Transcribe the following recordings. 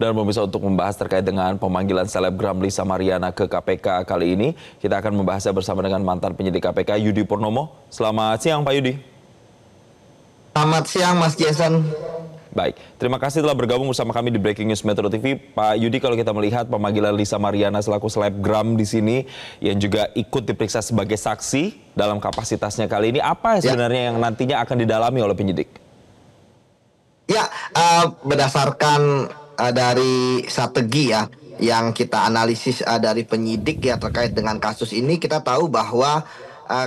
Dan pemirsa, untuk membahas terkait dengan pemanggilan selebgram Lisa Mariana ke KPK kali ini, kita akan membahasnya bersama dengan mantan penyidik KPK Yudi Purnomo. Selamat siang Pak Yudi. Selamat siang Mas Jason. Baik, terima kasih telah bergabung bersama kami di Breaking News Metro TV. Pak Yudi, kalau kita melihat pemanggilan Lisa Mariana selaku selebgram di sini yang juga ikut diperiksa sebagai saksi dalam kapasitasnya kali ini, apa sebenarnya yang nantinya akan didalami oleh penyidik? Ya, berdasarkan dari strategi ya yang kita analisis dari penyidik ya terkait dengan kasus ini, kita tahu bahwa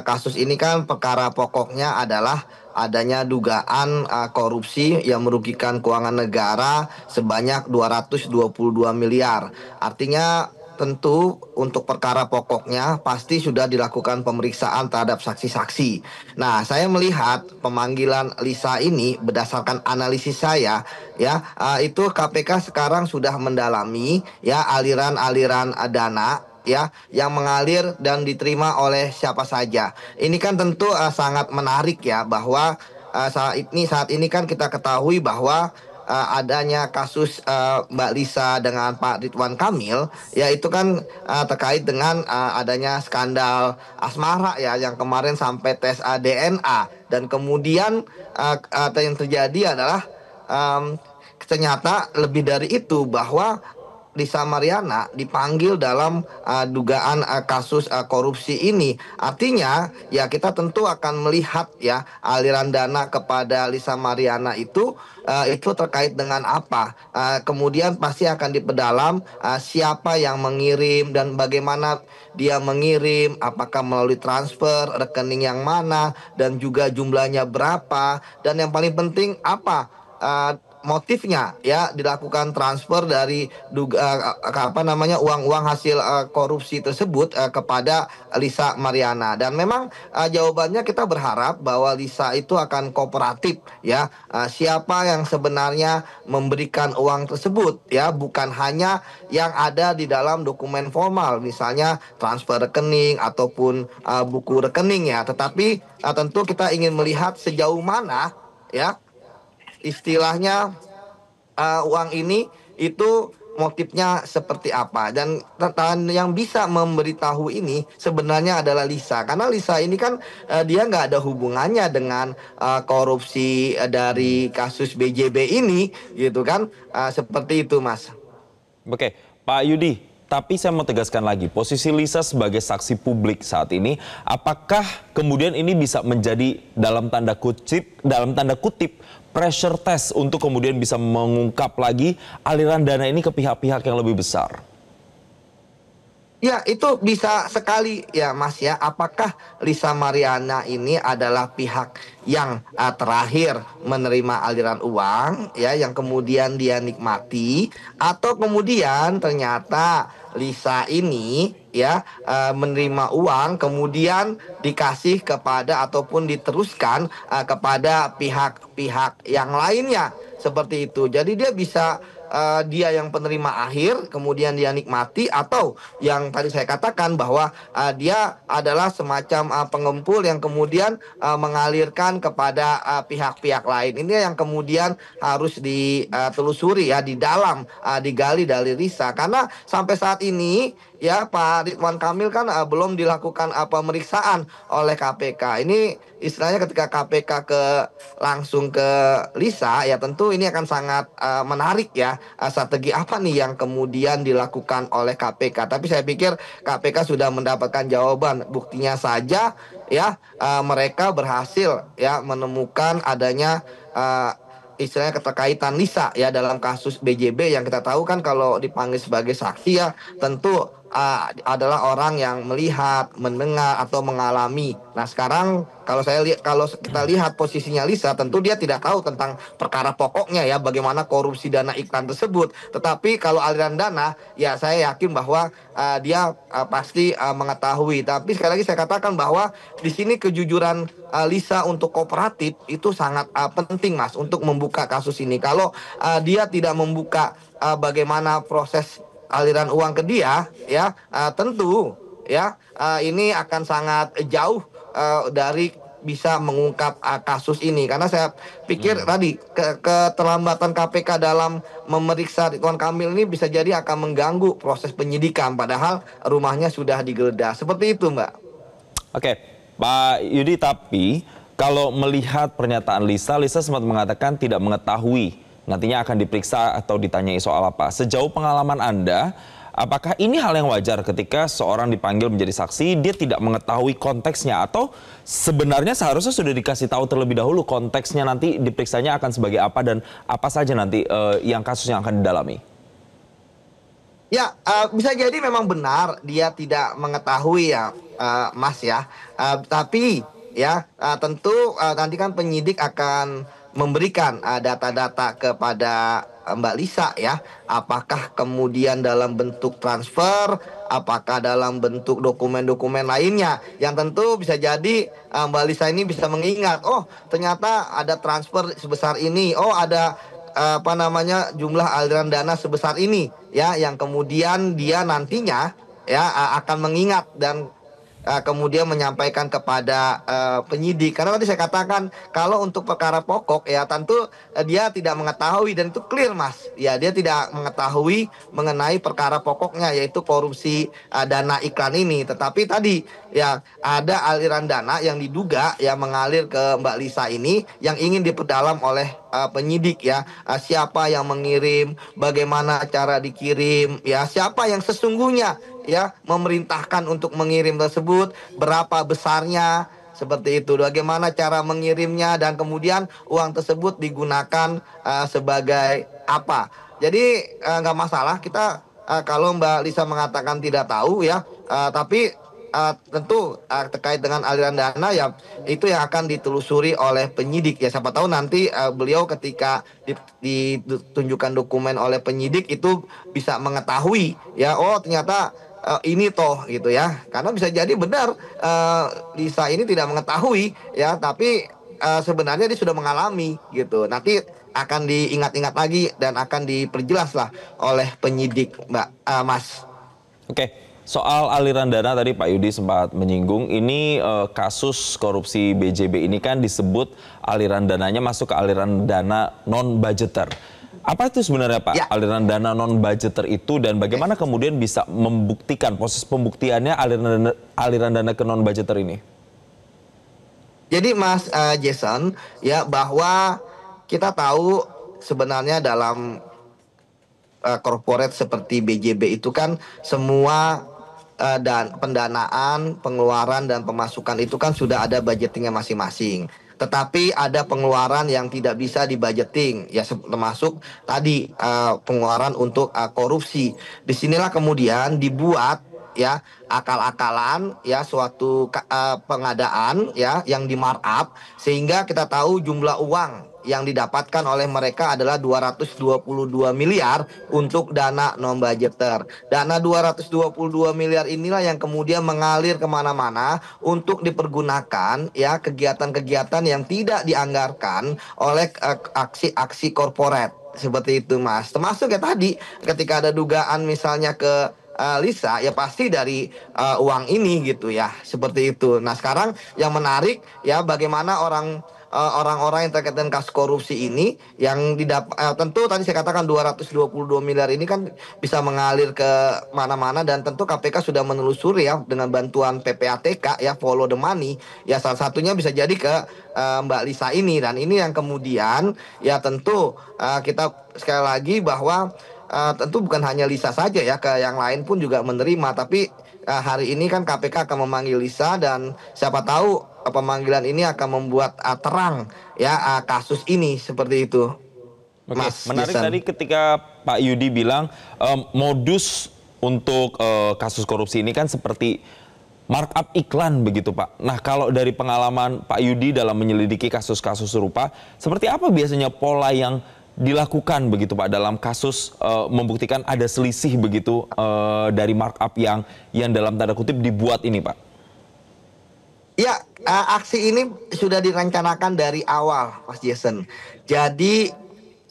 kasus ini kan perkara pokoknya adalah adanya dugaan korupsi yang merugikan keuangan negara sebanyak 222 miliar. Artinya tentu untuk perkara pokoknya pasti sudah dilakukan pemeriksaan terhadap saksi-saksi. Nah, saya melihat pemanggilan Lisa ini berdasarkan analisis saya ya, itu KPK sekarang sudah mendalami ya aliran-aliran dana ya yang mengalir dan diterima oleh siapa saja. Ini kan tentu sangat menarik ya, bahwa saat ini kan kita ketahui bahwa adanya kasus Mbak Lisa dengan Pak Ridwan Kamil, ya itu kan terkait dengan adanya skandal asmara ya yang kemarin sampai tes DNA, dan kemudian yang terjadi adalah ternyata lebih dari itu, bahwa Lisa Mariana dipanggil dalam dugaan kasus korupsi ini. Artinya ya kita tentu akan melihat ya aliran dana kepada Lisa Mariana itu terkait dengan apa. Kemudian pasti akan diperdalam siapa yang mengirim dan bagaimana dia mengirim, apakah melalui transfer, rekening yang mana, dan juga jumlahnya berapa, dan yang paling penting apa motifnya ya dilakukan transfer dari uang-uang hasil korupsi tersebut kepada Lisa Mariana. Dan memang jawabannya kita berharap bahwa Lisa itu akan kooperatif ya, siapa yang sebenarnya memberikan uang tersebut ya, bukan hanya yang ada di dalam dokumen formal misalnya transfer rekening ataupun buku rekening ya, tetapi tentu kita ingin melihat sejauh mana ya istilahnya uang ini itu motifnya seperti apa, dan yang bisa memberitahu ini sebenarnya adalah Lisa, karena Lisa ini kan dia nggak ada hubungannya dengan korupsi dari kasus BJB ini gitu kan, seperti itu Mas. Oke, Pak Yudi, tapi saya mau tegaskan lagi, posisi Lisa sebagai saksi publik saat ini, apakah kemudian ini bisa menjadi dalam tanda kutip pressure test untuk kemudian bisa mengungkap lagi aliran dana ini ke pihak-pihak yang lebih besar? Ya, itu bisa sekali ya Mas ya. Apakah Lisa Mariana ini adalah pihak yang terakhir menerima aliran uang ya yang kemudian dia nikmati, atau kemudian ternyata Lisa ini ya menerima uang kemudian dikasih kepada ataupun diteruskan kepada pihak-pihak yang lainnya seperti itu. Jadi dia bisa dia yang penerima akhir kemudian dia nikmati, atau yang tadi saya katakan bahwa dia adalah semacam pengempul yang kemudian mengalirkan kepada pihak-pihak lain. Ini yang kemudian harus ditelusuri ya di dalam, digali dari Lisa, karena sampai saat ini ya Pak Ridwan Kamil kan belum dilakukan pemeriksaan oleh KPK. Ini istilahnya ketika KPK langsung ke Lisa ya tentu ini akan sangat menarik ya, strategi apa nih yang kemudian dilakukan oleh KPK. Tapi saya pikir KPK sudah mendapatkan jawaban, buktinya saja ya mereka berhasil ya menemukan adanya istilahnya keterkaitan Lisa ya dalam kasus BJB yang kita tahu kan kalau dipanggil sebagai saksi ya tentu adalah orang yang melihat, mendengar atau mengalami. Nah, sekarang kalau kita lihat posisinya Lisa, tentu dia tidak tahu tentang perkara pokoknya ya bagaimana korupsi dana iklan tersebut. Tetapi kalau aliran dana ya saya yakin bahwa dia pasti mengetahui. Tapi sekali lagi saya katakan bahwa di sini kejujuran Lisa untuk kooperatif itu sangat penting Mas untuk membuka kasus ini. Kalau dia tidak membuka bagaimana proses aliran uang ke dia ya tentu ya ini akan sangat jauh dari bisa mengungkap kasus ini. Karena saya pikir tadi keterlambatan KPK dalam memeriksa Ridwan Kamil ini bisa jadi akan mengganggu proses penyidikan, padahal rumahnya sudah digeledah. Seperti itu, Mbak. Oke, Pak Yudi, tapi kalau melihat pernyataan Lisa sempat mengatakan tidak mengetahui nantinya akan diperiksa atau ditanyai soal apa. Sejauh pengalaman Anda, apakah ini hal yang wajar ketika seorang dipanggil menjadi saksi, dia tidak mengetahui konteksnya, atau sebenarnya seharusnya sudah dikasih tahu terlebih dahulu konteksnya, nanti diperiksanya akan sebagai apa dan apa saja nanti yang kasus yang akan didalami? Ya, bisa jadi memang benar dia tidak mengetahui ya, Mas ya. Tapi ya tentu nanti kan penyidik akan memberikan data-data kepada Mbak Lisa ya. Apakah kemudian dalam bentuk transfer, apakah dalam bentuk dokumen-dokumen lainnya. Yang tentu bisa jadi Mbak Lisa ini bisa mengingat, oh ternyata ada transfer sebesar ini, oh ada jumlah aliran dana sebesar ini ya, yang kemudian dia nantinya ya akan mengingat dan kemudian menyampaikan kepada penyidik. Karena tadi saya katakan kalau untuk perkara pokok ya tentu dia tidak mengetahui, dan itu clear, Mas. Ya, dia tidak mengetahui mengenai perkara pokoknya, yaitu korupsi dana iklan ini. Tetapi tadi ya ada aliran dana yang diduga ya mengalir ke Mbak Lisa ini yang ingin diperdalam oleh penyidik ya. Siapa yang mengirim, bagaimana cara dikirim, ya siapa yang sesungguhnya ya memerintahkan untuk mengirim tersebut, berapa besarnya, seperti itu, bagaimana cara mengirimnya, dan kemudian uang tersebut digunakan sebagai apa. Jadi nggak masalah kita kalau Mbak Lisa mengatakan tidak tahu ya, tapi tentu terkait dengan aliran dana ya itu yang akan ditelusuri oleh penyidik ya. Siapa tahu nanti beliau ketika ditunjukkan dokumen oleh penyidik itu bisa mengetahui ya, oh ternyata ini toh gitu ya. Karena bisa jadi benar Lisa ini tidak mengetahui ya, tapi sebenarnya dia sudah mengalami gitu. Nanti akan diingat-ingat lagi dan akan diperjelas lah oleh penyidik, Mas. Oke. Soal aliran dana tadi Pak Yudi sempat menyinggung, ini kasus korupsi BJB ini kan disebut aliran dananya masuk ke aliran dana non-budgeter. Apa itu sebenarnya Pak, Ya. aliran dana non-budgeter itu, dan bagaimana kemudian bisa membuktikan, proses pembuktiannya aliran dana ke non-budgeter ini? Jadi Mas Jason, ya bahwa kita tahu sebenarnya dalam corporate seperti BJB itu kan semua dan pendanaan, pengeluaran dan pemasukan itu kan sudah ada budgetingnya masing-masing. Tetapi ada pengeluaran yang tidak bisa dibudgeting ya, termasuk tadi pengeluaran untuk korupsi. Disinilah kemudian dibuat ya akal-akalan ya suatu pengadaan ya yang di markup, sehingga kita tahu jumlah uang yang didapatkan oleh mereka adalah 222 miliar untuk dana non-budgeter. Dana 222 miliar inilah yang kemudian mengalir kemana-mana untuk dipergunakan ya kegiatan-kegiatan yang tidak dianggarkan oleh aksi-aksi korporat. Seperti itu, Mas. Termasuk ya tadi ketika ada dugaan misalnya ke Lisa ya pasti dari uang ini gitu ya, seperti itu. Nah sekarang yang menarik ya bagaimana orang-orang yang terkait dengan kasus korupsi ini yang tentu tadi saya katakan 222 miliar ini kan bisa mengalir ke mana-mana, dan tentu KPK sudah menelusuri ya dengan bantuan PPATK ya, follow the money ya, salah satunya bisa jadi ke Mbak Lisa ini. Dan ini yang kemudian ya tentu kita sekali lagi bahwa tentu bukan hanya Lisa saja ya, ke yang lain pun juga menerima. Tapi hari ini kan KPK akan memanggil Lisa, dan siapa tahu pemanggilan ini akan membuat terang ya kasus ini, seperti itu. Oke, Mas menarik Jason. tadi ketika Pak Yudi bilang modus untuk kasus korupsi ini kan seperti markup iklan begitu Pak. Nah kalau dari pengalaman Pak Yudi dalam menyelidiki kasus-kasus serupa, seperti apa biasanya pola yang dilakukan begitu Pak dalam kasus membuktikan ada selisih begitu dari markup yang dalam tanda kutip dibuat ini Pak? Ya, aksi ini sudah direncanakan dari awal, Mas Jason. Jadi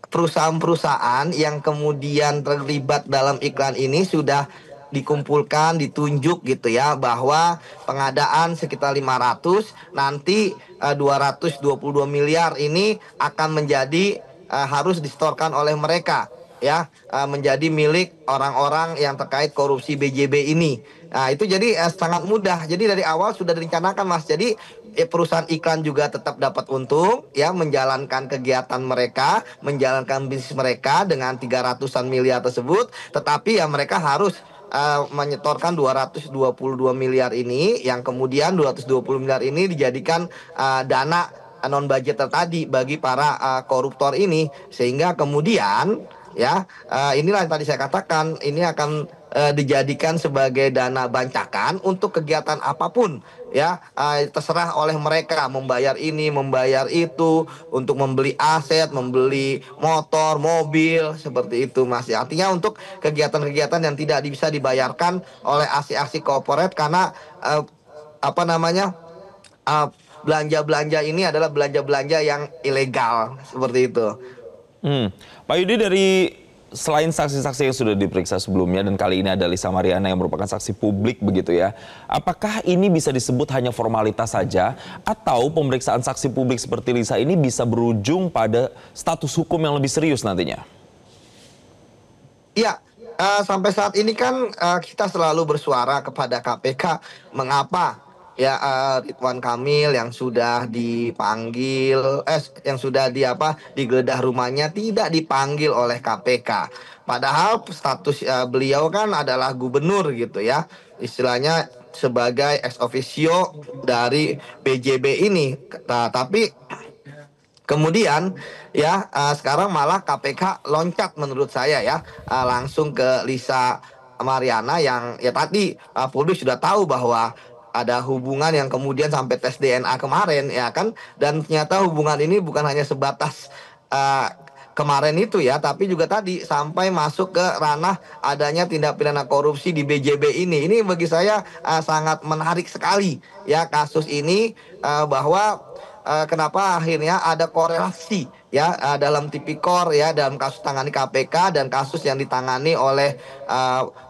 perusahaan-perusahaan yang kemudian terlibat dalam iklan ini sudah dikumpulkan, ditunjuk gitu ya, bahwa pengadaan sekitar 500, nanti 222 miliar ini akan menjadi harus disetorkan oleh mereka ya, menjadi milik orang-orang yang terkait korupsi BJB ini. Nah, itu jadi sangat mudah. Jadi dari awal sudah direncanakan, Mas. Jadi perusahaan iklan juga tetap dapat untung ya, menjalankan kegiatan mereka, menjalankan bisnis mereka dengan 300-an miliar tersebut, tetapi ya mereka harus menyetorkan 222 miliar ini, yang kemudian 220 miliar ini dijadikan dana non budgeter tadi bagi para koruptor ini, sehingga kemudian ya, inilah yang tadi saya katakan, ini akan dijadikan sebagai dana bancakan untuk kegiatan apapun ya, terserah oleh mereka membayar ini, membayar itu, untuk membeli aset, membeli motor, mobil, seperti itu, Mas. Artinya untuk kegiatan-kegiatan yang tidak bisa dibayarkan oleh aksi-aksi korporat, karena apa namanya, belanja-belanja ini adalah belanja-belanja yang ilegal, seperti itu. Pak Yudi, selain saksi-saksi yang sudah diperiksa sebelumnya dan kali ini ada Lisa Mariana yang merupakan saksi publik begitu ya, apakah ini bisa disebut hanya formalitas saja atau pemeriksaan saksi publik seperti Lisa ini bisa berujung pada status hukum yang lebih serius nantinya? Iya, sampai saat ini kan kita selalu bersuara kepada KPK, mengapa ya Ridwan Kamil yang sudah dipanggil, yang sudah digeledah rumahnya tidak dipanggil oleh KPK. Padahal status beliau kan adalah gubernur gitu ya, istilahnya sebagai ex officio dari BJB ini. Nah, tapi kemudian ya sekarang malah KPK loncat menurut saya ya, langsung ke Lisa Mariana yang ya tadi publik sudah tahu bahwa ada hubungan yang kemudian sampai tes DNA kemarin ya kan, dan ternyata hubungan ini bukan hanya sebatas kemarin itu ya, tapi juga tadi sampai masuk ke ranah adanya tindak pidana korupsi di BJB ini. Ini bagi saya sangat menarik sekali ya kasus ini, bahwa kenapa akhirnya ada korelasi ya dalam tipikor ya, dalam kasus tangani KPK dan kasus yang ditangani oleh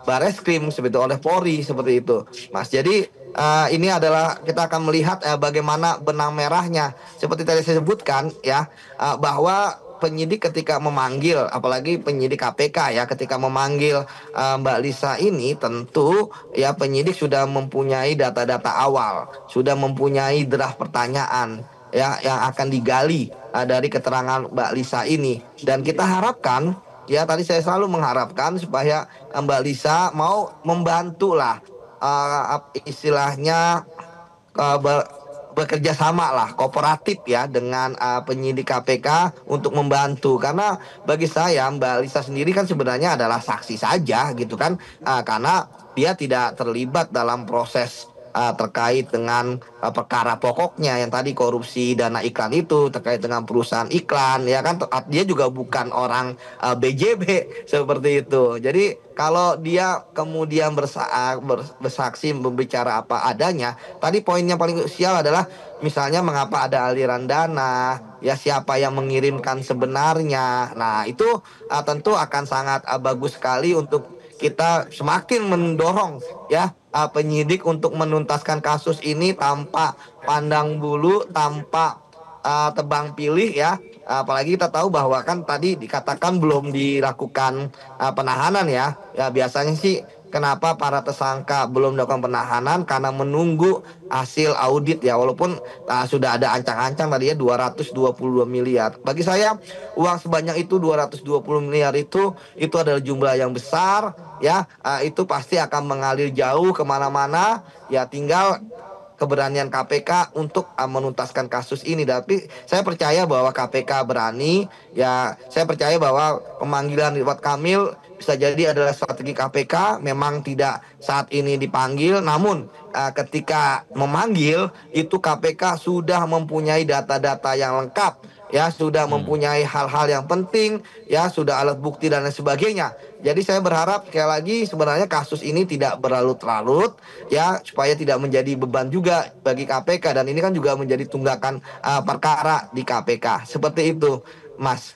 Bareskrim seperti oleh Polri, seperti itu, Mas. Jadi ini adalah kita akan melihat bagaimana benang merahnya seperti tadi saya sebutkan ya, bahwa penyidik ketika memanggil, apalagi penyidik KPK ya, ketika memanggil Mbak Lisa ini, tentu ya penyidik sudah mempunyai data-data awal, sudah mempunyai draft pertanyaan ya yang akan digali dari keterangan Mbak Lisa ini, dan kita harapkan ya, tadi saya selalu mengharapkan supaya Mbak Lisa mau membantu lah, istilahnya bekerja sama lah, kooperatif ya dengan penyidik KPK untuk membantu, karena bagi saya Mbak Lisa sendiri kan sebenarnya adalah saksi saja gitu kan, karena dia tidak terlibat dalam proses terkait dengan perkara pokoknya yang tadi korupsi dana iklan itu, terkait dengan perusahaan iklan ya kan, dia juga bukan orang BJB seperti itu. Jadi kalau dia kemudian bersaksi membicara apa adanya, tadi poinnya paling krusial adalah misalnya mengapa ada aliran dana, ya siapa yang mengirimkan sebenarnya. Nah itu tentu akan sangat bagus sekali untuk kita semakin mendorong ya penyidik untuk menuntaskan kasus ini tanpa pandang bulu, tanpa tebang pilih ya. Apalagi kita tahu bahwa kan tadi dikatakan belum dilakukan penahanan ya. Ya biasanya sih kenapa para tersangka belum melakukan penahanan, karena menunggu hasil audit ya, walaupun sudah ada ancang-ancang tadi ya 222 miliar. Bagi saya uang sebanyak itu, 220 miliar itu adalah jumlah yang besar ya, itu pasti akan mengalir jauh kemana-mana ya, tinggal keberanian KPK untuk menuntaskan kasus ini. Tapi saya percaya bahwa KPK berani ya, saya percaya bahwa pemanggilan Ridwan Kamil bisa jadi adalah strategi KPK, memang tidak saat ini dipanggil, namun ketika memanggil itu KPK sudah mempunyai data-data yang lengkap ya, sudah mempunyai hal-hal yang penting ya, sudah alat bukti dan lain sebagainya. Jadi saya berharap sekali lagi sebenarnya kasus ini tidak berlarut-larut ya, supaya tidak menjadi beban juga bagi KPK, dan ini kan juga menjadi tunggakan perkara di KPK. Seperti itu, Mas.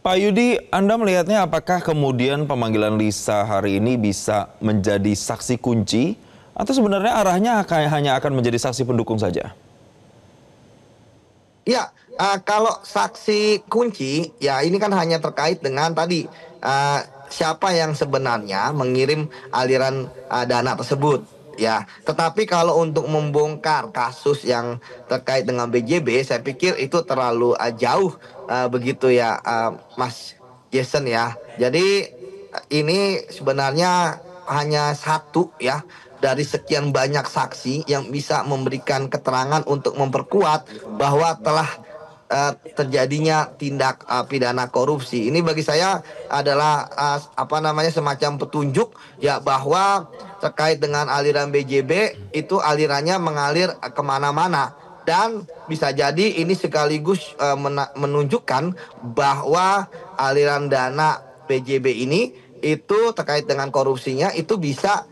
Pak Yudi, Anda melihatnya apakah kemudian pemanggilan Lisa hari ini bisa menjadi saksi kunci atau sebenarnya arahnya hanya akan menjadi saksi pendukung saja? Ya, kalau saksi kunci, ya ini kan hanya terkait dengan tadi siapa yang sebenarnya mengirim aliran dana tersebut. Ya, tetapi kalau untuk membongkar kasus yang terkait dengan BJB, saya pikir itu terlalu jauh begitu ya, Mas Jason ya. Jadi ini sebenarnya hanya satu ya dari sekian banyak saksi yang bisa memberikan keterangan untuk memperkuat bahwa telah terjadinya tindak pidana korupsi. Ini bagi saya adalah apa namanya semacam petunjuk ya bahwa terkait dengan aliran BJB itu alirannya mengalir kemana-mana dan bisa jadi ini sekaligus menunjukkan bahwa aliran dana BJB ini itu terkait dengan korupsinya itu bisa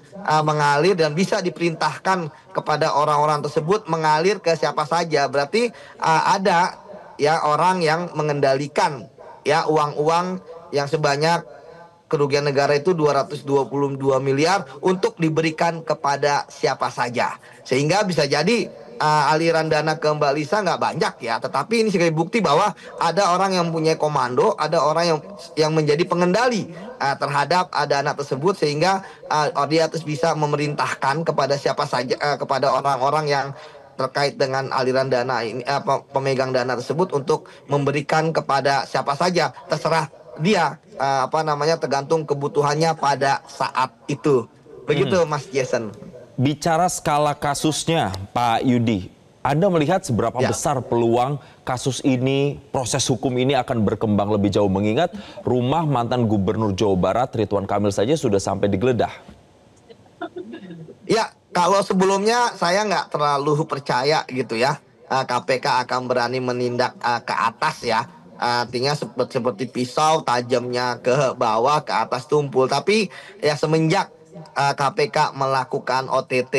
mengalir dan bisa diperintahkan kepada orang-orang tersebut mengalir ke siapa saja. Berarti ada ya orang yang mengendalikan ya uang-uang yang sebanyak kerugian negara itu 222 miliar untuk diberikan kepada siapa saja. Sehingga bisa jadi aliran dana ke Mbak Lisa nggak banyak ya, tetapi ini sebagai bukti bahwa ada orang yang punya komando, ada orang yang menjadi pengendali terhadap dana tersebut sehingga dia terus bisa memerintahkan kepada siapa saja, kepada orang-orang yang terkait dengan aliran dana ini, pemegang dana tersebut untuk memberikan kepada siapa saja, terserah dia apa namanya tergantung kebutuhannya pada saat itu. Begitu Mas Jason. Bicara skala kasusnya, Pak Yudi, Anda melihat seberapa besar peluang kasus ini, proses hukum ini akan berkembang lebih jauh mengingat rumah mantan Gubernur Jawa Barat Ridwan Kamil saja sudah sampai digeledah. Ya, kalau sebelumnya saya nggak terlalu percaya gitu ya, KPK akan berani menindak ke atas ya. Artinya seperti pisau tajamnya ke bawah, ke atas tumpul. Tapi ya semenjak KPK melakukan OTT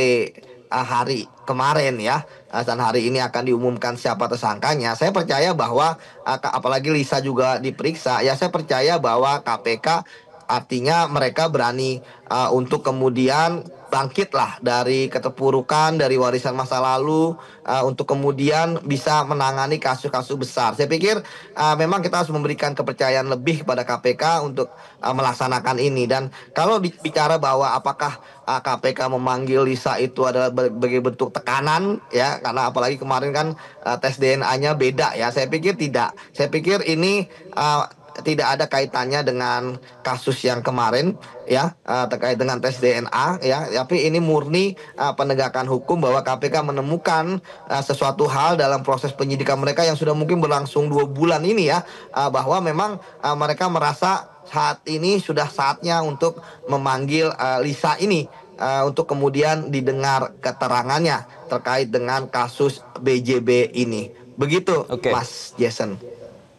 hari kemarin ya, dan hari ini akan diumumkan siapa tersangkanya. Saya percaya bahwa apalagi Lisa juga diperiksa, ya saya percaya bahwa KPK artinya mereka berani untuk kemudian bangkitlah dari keterpurukan, dari warisan masa lalu, untuk kemudian bisa menangani kasus-kasus besar. Saya pikir memang kita harus memberikan kepercayaan lebih kepada KPK untuk melaksanakan ini. Dan kalau bicara bahwa apakah KPK memanggil Lisa itu adalah sebagai bentuk tekanan, ya, karena apalagi kemarin kan tes DNA-nya beda ya. Saya pikir tidak. Saya pikir ini tidak ada kaitannya dengan kasus yang kemarin ya, terkait dengan tes DNA ya, tapi ini murni penegakan hukum bahwa KPK menemukan sesuatu hal dalam proses penyidikan mereka yang sudah mungkin berlangsung 2 bulan ini ya, bahwa memang mereka merasa saat ini sudah saatnya untuk memanggil Lisa ini untuk kemudian didengar keterangannya terkait dengan kasus BJB ini. Begitu, Mas Jason.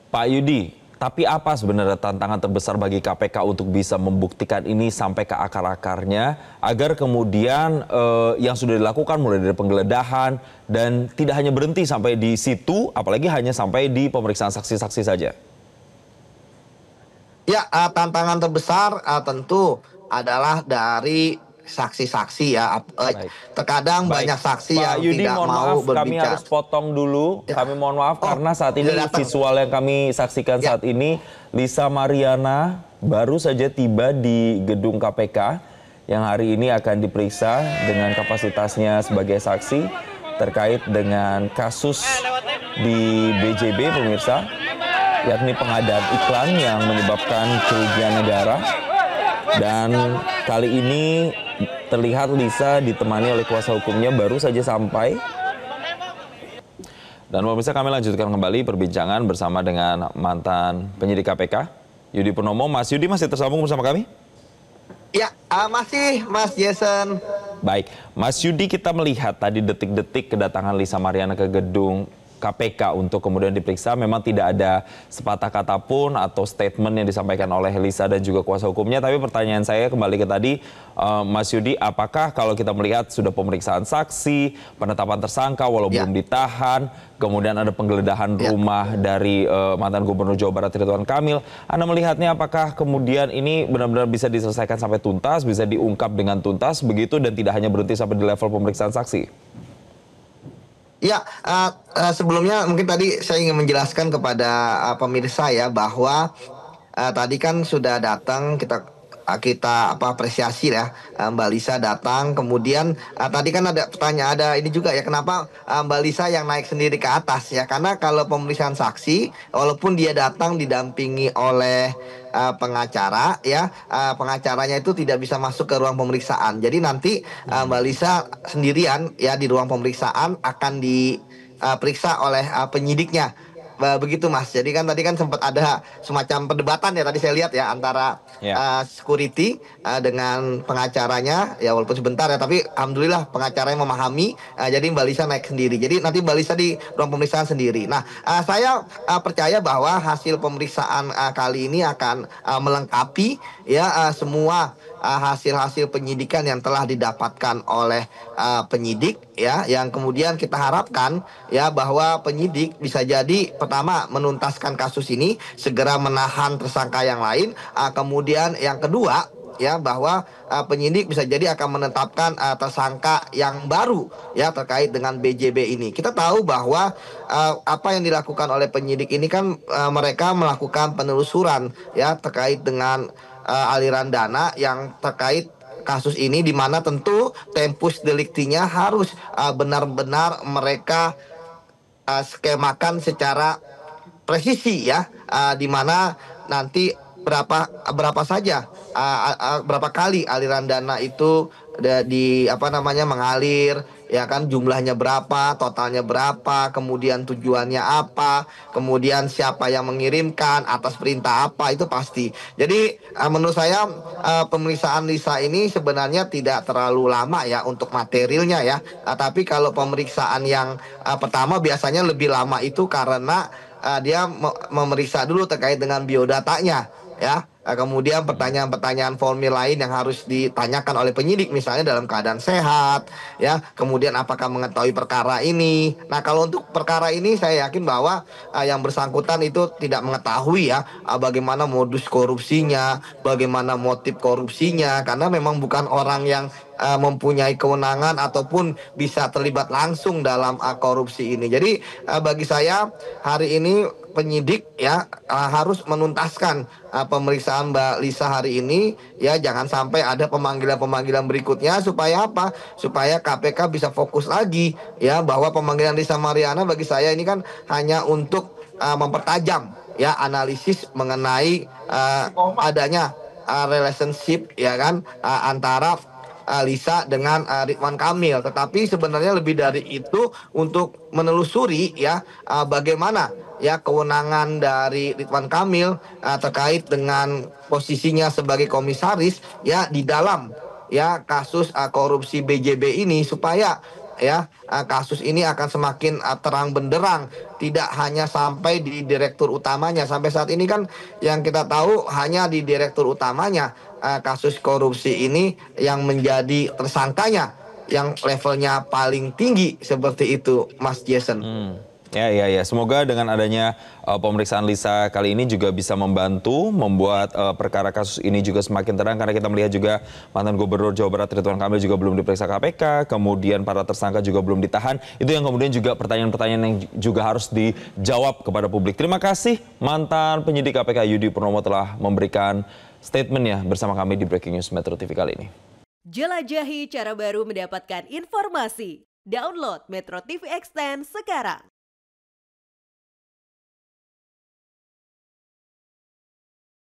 Pak Yudi, tapi apa sebenarnya tantangan terbesar bagi KPK untuk bisa membuktikan ini sampai ke akar-akarnya agar kemudian yang sudah dilakukan mulai dari penggeledahan dan tidak hanya berhenti sampai di situ, apalagi hanya sampai di pemeriksaan saksi-saksi saja? Ya, tantangan terbesar tentu adalah dari saksi-saksi ya. Terkadang banyak saksi Pak yang Yudi, tidak mau berbicara. Kami harus potong dulu. Ya. Kami mohon maaf karena saat ini visual yang kami saksikan saat ini Lisa Mariana baru saja tiba di gedung KPK yang hari ini akan diperiksa dengan kapasitasnya sebagai saksi terkait dengan kasus di BJB, pemirsa, yakni pengadaan iklan yang menyebabkan kerugian negara. Dan kali ini terlihat Lisa ditemani oleh kuasa hukumnya baru saja sampai. Dan pemirsa, kami lanjutkan kembali perbincangan bersama dengan mantan penyidik KPK, Yudi Purnomo. Mas Yudi masih tersambung bersama kami? Ya, masih Mas Jason. Baik, Mas Yudi, kita melihat tadi detik-detik kedatangan Lisa Mariana ke gedung KPK untuk kemudian diperiksa. Memang tidak ada sepatah kata pun atau statement yang disampaikan oleh Lisa dan juga kuasa hukumnya. Tapi pertanyaan saya kembali ke tadi, Mas Yudi, apakah kalau kita melihat sudah pemeriksaan saksi, penetapan tersangka walau belum ditahan, kemudian ada penggeledahan rumah dari mantan Gubernur Jawa Barat Ridwan Kamil, Anda melihatnya apakah kemudian ini benar-benar bisa diselesaikan sampai tuntas, bisa diungkap dengan tuntas begitu dan tidak hanya berhenti sampai di level pemeriksaan saksi? Ya, sebelumnya mungkin tadi saya ingin menjelaskan kepada pemirsa ya bahwa tadi kan sudah datang kita apresiasi ya, Mbak Lisa datang, kemudian tadi kan ada pertanyaan, ada ini juga ya, kenapa Mbak Lisa yang naik sendiri ke atas ya, karena kalau pemeriksaan saksi walaupun dia datang didampingi oleh pengacara ya, pengacaranya itu tidak bisa masuk ke ruang pemeriksaan, jadi nanti Mbak Lisa sendirian ya di ruang pemeriksaan akan diperiksa oleh penyidiknya. Begitu Mas. Jadi kan tadi kan sempat ada semacam perdebatan ya tadi saya lihat ya antara security dengan pengacaranya ya, walaupun sebentar ya, tapi alhamdulillah pengacaranya memahami, jadi Mbak Lisa naik sendiri. Jadi nanti Mbak Lisa di ruang pemeriksaan sendiri. Nah, saya percaya bahwa hasil pemeriksaan kali ini akan melengkapi ya semua hasil-hasil penyidikan yang telah didapatkan oleh penyidik ya, yang kemudian kita harapkan ya bahwa penyidik bisa jadi pertama menuntaskan kasus ini, segera menahan tersangka yang lain, kemudian yang kedua ya bahwa penyidik bisa jadi akan menetapkan tersangka yang baru ya terkait dengan BJB ini. Kita tahu bahwa apa yang dilakukan oleh penyidik ini kan mereka melakukan penelusuran ya terkait dengan aliran dana yang terkait kasus ini, di mana tentu tempus deliktinya harus benar-benar mereka skemakan secara presisi ya, di mana nanti berapa saja berapa kali aliran dana itu mengalir ya kan, jumlahnya berapa, totalnya berapa, kemudian tujuannya apa, kemudian siapa yang mengirimkan, atas perintah apa, itu pasti. Jadi menurut saya pemeriksaan Lisa ini sebenarnya tidak terlalu lama ya untuk materialnya ya, tapi kalau pemeriksaan yang pertama biasanya lebih lama itu karena dia memeriksa dulu terkait dengan biodatanya ya. Kemudian pertanyaan-pertanyaan formil lain yang harus ditanyakan oleh penyidik, misalnya dalam keadaan sehat ya, kemudian apakah mengetahui perkara ini. Nah, kalau untuk perkara ini saya yakin bahwa yang bersangkutan itu tidak mengetahui ya bagaimana modus korupsinya, bagaimana motif korupsinya, karena memang bukan orang yang mempunyai kewenangan ataupun bisa terlibat langsung dalam korupsi ini. Jadi bagi saya hari ini penyidik ya harus menuntaskan pemeriksaan Mbak Lisa hari ini ya, jangan sampai ada pemanggilan-pemanggilan berikutnya, supaya apa? Supaya KPK bisa fokus lagi ya, bahwa pemanggilan Lisa Mariana bagi saya ini kan hanya untuk mempertajam ya analisis mengenai adanya relationship ya kan antara Lisa dengan Ridwan Kamil, tetapi sebenarnya lebih dari itu untuk menelusuri ya bagaimana ya kewenangan dari Ridwan Kamil terkait dengan posisinya sebagai komisaris ya di dalam ya kasus korupsi BJB ini, supaya ya kasus ini akan semakin terang benderang, tidak hanya sampai di direktur utamanya. Sampai saat ini kan yang kita tahu hanya di direktur utamanya kasus korupsi ini yang menjadi tersangkanya yang levelnya paling tinggi seperti itu, Mas Jason. Ya. Semoga dengan adanya pemeriksaan Lisa kali ini juga bisa membantu membuat perkara kasus ini juga semakin terang, karena kita melihat juga mantan Gubernur Jawa Barat Ridwan Kamil juga belum diperiksa KPK, kemudian para tersangka juga belum ditahan. Itu yang kemudian juga pertanyaan-pertanyaan yang juga harus dijawab kepada publik. Terima kasih mantan penyidik KPK Yudi Purnomo telah memberikan statementnya bersama kami di Breaking News Metro TV kali ini. Jelajahi cara baru mendapatkan informasi. Download Metro TV Extend sekarang.